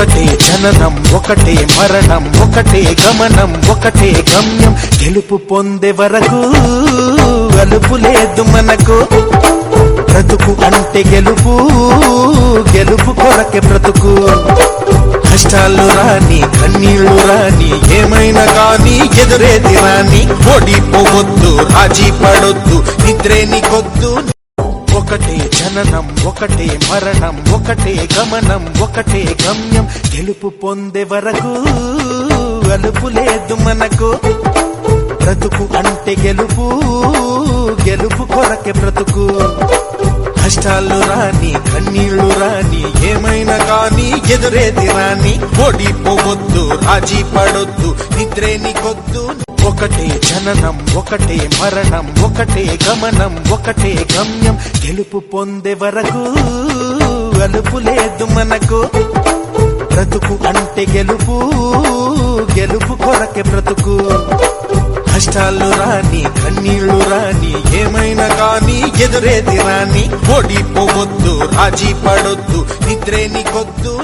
ఒకటే జననం ఒకటే మరణం ఒకటే గమనం ఒకటే గమ్యం గెలుపు పొందే వరకు అలుపు లేదు మనకు బ్రతుకు అంటే గెలుపు గెలుపు కొరకే బ్రతుకు కష్టాలు రాని కన్నీళ్లు రాని ఏమైనా గాని ఎదురేది రాని ఓడిపోవద్దు రాజీ పడొద్దు నిద్రే నీకొద్దు ఒకటే జననం ఒకటే మరణం ఒకటే గమనం ఒకటే గమ్యం గెలుపు పొందే వరకు అలుపు లేదు మనకు బ్రతుకు అంటే గెలుపు గెలుపు కొరకే బ్రతుకు కష్టాలు రాని కన్నీళ్లు రాని ఏమైనా గాని ఎదురేది రాని ఓడిపోవద్దు రాజీ పడొద్దు నిద్రే నీకొద్దు ఒకటే జననం ఒకటే మరణం ఒకటే గమనం ఒకటే గమ్యం గెలుపు పొందే వరకు అలుపు లేదు మనకు బ్రతుకు అంటే గెలుపు గెలుపు కొరకే బ్రతుకు కష్టాలు రాని కన్నీళ్లు రాని ఏమైనా గాని ఎదురేది రాని ఓడిపోవద్దు రాజీ పడొద్దు నిద్రే నీకొద్దు